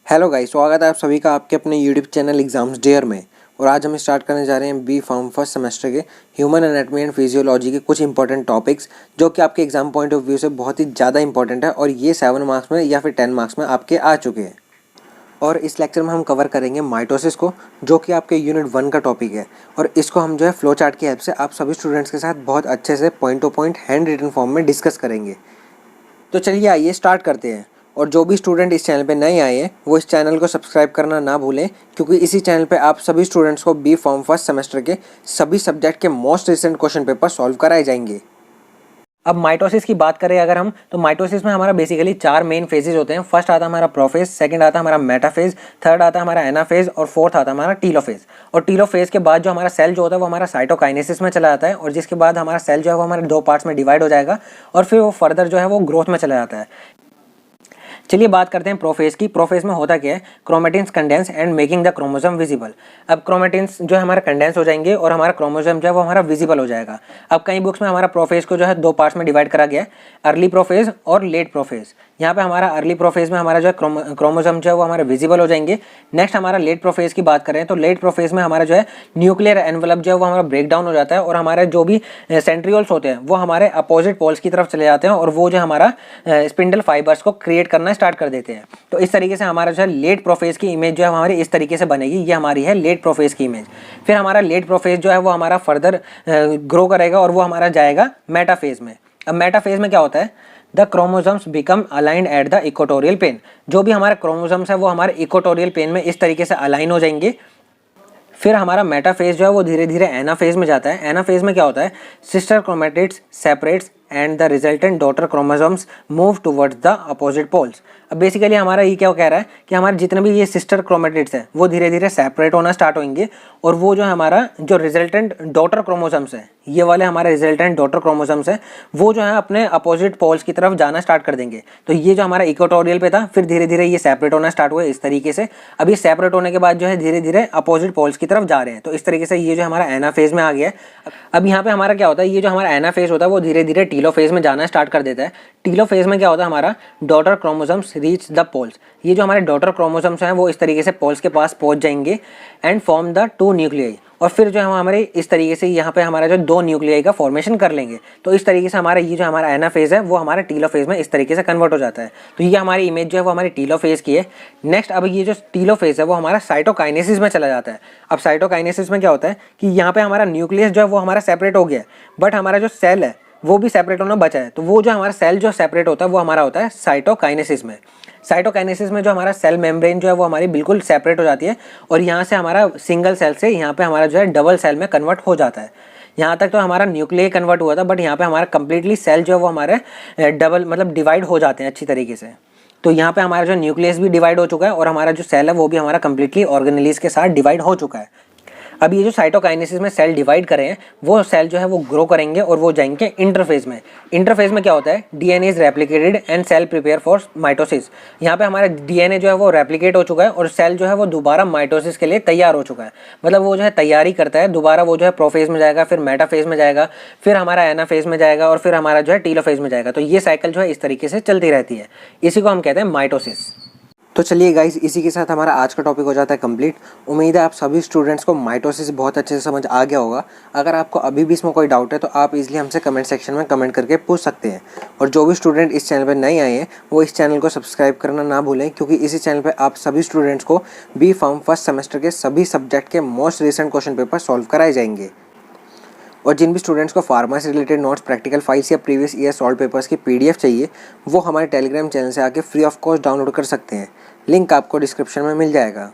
Hello guys, स्वागत है आप सभी का आपके अपने यूट्यूब चैनल एग्जाम्स डेयर में। और आज हम स्टार्ट करने जा रहे हैं बी फार्म फर्स्ट सेमेस्टर के ह्यूमन एनाटॉमी एंड फिजियोलॉजी के कुछ इंपॉर्टेंट टॉपिक्स जो कि आपके एग्जाम पॉइंट ऑफ व्यू से बहुत ही ज़्यादा इंपॉर्टेंट है और ये 7 मार्क्स में या फिर 10 मार्क्स में आपके आ चुके हैं। और इस लेक्चर में हम कवर करेंगे माइटोसिस को, जो कि आपके यूनिट 1 का टॉपिक है। और इसको हम जो है फ्लो चार्ट की हेल्प से आप सभी स्टूडेंट्स के साथ बहुत अच्छे से point to point handwritten form में डिस्कस करेंगे। तो चलिए आइए स्टार्ट करते हैं। और जो भी स्टूडेंट इस चैनल पे नए आए हैं वो इस चैनल को सब्सक्राइब करना ना भूलें, क्योंकि इसी चैनल पे आप सभी स्टूडेंट्स को बी फॉर्म फर्स्ट सेमेस्टर के सभी सब्जेक्ट के most recent question paper solve कराए जाएंगे। अब माइटोसिस की बात करें अगर हम, तो माइटोसिस में हमारा बेसिकली 4 मेन फेजेज होते हैं। फर्स्ट आता है हमारा प्रोफेज, सेकंड आता है हमारा मेटाफेज, थर्ड आता है हमारा एनाफेज और फोर्थ आता है हमारा टीलोफेज। और टीलोफेज के बाद जो हमारा सेल जो होता है वो हमारा साइटोकाइनेसिस में चला जाता है, और जिसके बाद हमारा सेल जो है वो हमारे 2 पार्ट्स में डिवाइड हो जाएगा और फिर वो फर्दर जो है वो ग्रोथ में चला जाता है। चलिए बात करते हैं प्रोफेज की। प्रोफेज में होता क्या है, chromatins condense and making the chromosome visible. अब क्रोमेटिन्स जो है हमारे कंडेंस हो जाएंगे और हमारा क्रोमोसोम जो है वो हमारा विजिबल हो जाएगा। अब कई बुक्स में हमारा प्रोफेज को जो है 2 पार्ट्स में डिवाइड करा गया है, अर्ली प्रोफेज और लेट प्रोफेज। यहाँ पे हमारा अर्ली प्रोफेज में हमारा जो है क्रोमोसोम जो है वो हमारे विजिबल हो जाएंगे। नेक्स्ट हमारा लेट प्रोफेज की बात करें तो लेट प्रोफेज में हमारा जो है न्यूक्लियर एनवलप जो है वो हमारा ब्रेक डाउन हो जाता है और हमारे जो भी सेंट्रियोल्स होते हैं वो हमारे अपोजिट पोल्स की तरफ चले जाते हैं और वो जो हमारा स्पिंडल फाइबर्स को क्रिएट करना स्टार्ट कर देते हैं। तो इस तरीके से हमारा जो है लेट प्रोफेज की इमेज जो है हमारी इस तरीके से बनेगी। ये हमारी है लेट प्रोफेज की इमेज। फिर हमारा लेट प्रोफेज जो है वो हमारा फर्दर ग्रो करेगा और वो हमारा जाएगा मेटाफेज में। अब मेटाफेज में क्या होता है, the chromosomes become aligned at the equatorial plane. जो भी हमारे क्रोमोसोम्स है वो हमारे इक्वेटोरियल प्लेन में इस तरीके से अलाइन हो जाएंगे। फिर हमारा मेटाफेज जो है वो धीरे धीरे एनाफेज में जाता है। एनाफेज में क्या होता है, sister chromatids separates and the resultant daughter chromosomes move towards the opposite poles. अब बेसिकली हमारा ये क्या कह रहा है कि हमारे जितने भी ये सिस्टर क्रोमेटिड्स है वो धीरे धीरे सेपरेट होना स्टार्ट होंगे और वो जो हमारा जो रिजल्टेंट डॉटर क्रोमोसोम्स है, ये वाले हमारे रिजल्टेंट डॉटर क्रोमोसोम्स है, वो जो है अपने अपोजिट पोल्स की तरफ जाना स्टार्ट कर देंगे। तो ये जो हमारा इक्वेटोरियल पे था फिर धीरे धीरे ये सेपरेट होना स्टार्ट हुए इस तरीके से। अब ये सेपरेट होने के बाद जो है धीरे धीरे अपोजिट पोल्स की तरफ जा रहे हैं। तो इस तरीके से ये जो हमारा एनाफेज में आ गया है। अब यहाँ पे हमारा क्या होता है, ये जो हमारा एनाफेज होता है वो धीरे धीरे टीलोफेज में जाना स्टार्ट कर देता है। टीलोफेज में क्या होता है, हमारा daughter chromosomes reach the poles. ये जो हमारे डॉटर क्रोमोसोम्स हैं वो इस तरीके से पोल्स के पास पहुंच जाएंगे एंड फॉर्म द 2 न्यूक्लियाई। और फिर जो है हमारे इस तरीके से यहाँ पे हमारा जो 2 न्यूक्लियाई का फॉर्मेशन कर लेंगे। तो इस तरीके से हमारा ये जो हमारा एनाफेज है वो हमारा टीलोफेज में इस तरीके से कन्वर्ट हो जाता है। तो ये हमारी इमेज जो है वो हमारी टीलोफेज की है। नेक्स्ट अब ये जो टीलोफेज है वो हमारा साइटोकाइनेसिस में चला जाता है। अब साइटोकाइनेसिस में क्या होता है कि यहाँ पे हमारा न्यूक्लियस जो है वो हमारा सेपरेट हो गया है, बट हमारा जो सेल है वो भी सेपरेट होना बचा है। तो वो जो हमारा सेल जो सेपरेट होता है वो हमारा होता है साइटोकाइनेसिस में। साइटोकाइनेसिस में जो हमारा सेल मेम्ब्रेन जो है वो हमारी बिल्कुल सेपरेट हो जाती है और यहाँ से हमारा सिंगल सेल से यहाँ पे हमारा जो है डबल सेल में कन्वर्ट हो जाता है। यहाँ तक तो हमारा न्यूक्लियर कन्वर्ट हुआ था, बट यहाँ पे हमारा कंप्लीटली सेल जो है वो हमारे डबल मतलब डिवाइड हो जाते हैं अच्छी तरीके से। तो यहाँ पे हमारा जो न्यूक्लियस भी डिवाइड हो चुका है और हमारा जो सेल है वो भी हमारा कंप्लीटली ऑर्गेनेलीज के साथ डिवाइड हो चुका है। अब ये जो साइटोकाइनेसिस में सेल डिवाइड करे हैं वो सेल जो है वो ग्रो करेंगे और वो जाएंगे इंटरफेज में। इंटरफेज में क्या होता है, DNA is replicated and cell prepare for mitosis. यहाँ पे हमारा डीएनए जो है वो रेप्लिकेट हो चुका है और सेल जो है वो दोबारा माइटोसिस के लिए तैयार हो चुका है। मतलब वो जो है तैयारी करता है, दोबारा वो जो है प्रोफेज में जाएगा, फिर मेटाफेज में जाएगा, फिर हमारा एनाफेज में जाएगा और फिर हमारा जो है टीलोफेज में जाएगा। तो ये साइकिल जो है इस तरीके से चलती रहती है। इसी को हम कहते हैं माइटोसिस। तो चलिए गाइस, इसी के साथ हमारा आज का टॉपिक हो जाता है कंप्लीट। उम्मीद है आप सभी स्टूडेंट्स को माइटोसिस बहुत अच्छे से समझ आ गया होगा। अगर आपको अभी भी इसमें कोई डाउट है तो आप इजीली हमसे कमेंट सेक्शन में कमेंट करके पूछ सकते हैं। और जो भी स्टूडेंट इस चैनल पर नए आए हैं वो इस चैनल को सब्सक्राइब करना ना भूलें, क्योंकि इसी चैनल पर आप सभी स्टूडेंट्स को बी फार्म फर्स्ट सेमेस्टर के सभी सब्जेक्ट के most recent question paper solve कराए जाएंगे। और जिन भी स्टूडेंट्स को फार्मा से रिलेटेड नोट्स, प्रैक्टिकल फाइल्स या प्रीवियस ईयर सॉल्व पेपर्स की पीडीएफ चाहिए वो हमारे टेलीग्राम चैनल से आके फ्री ऑफ कॉस्ट डाउनलोड कर सकते हैं। लिंक आपको डिस्क्रिप्शन में मिल जाएगा।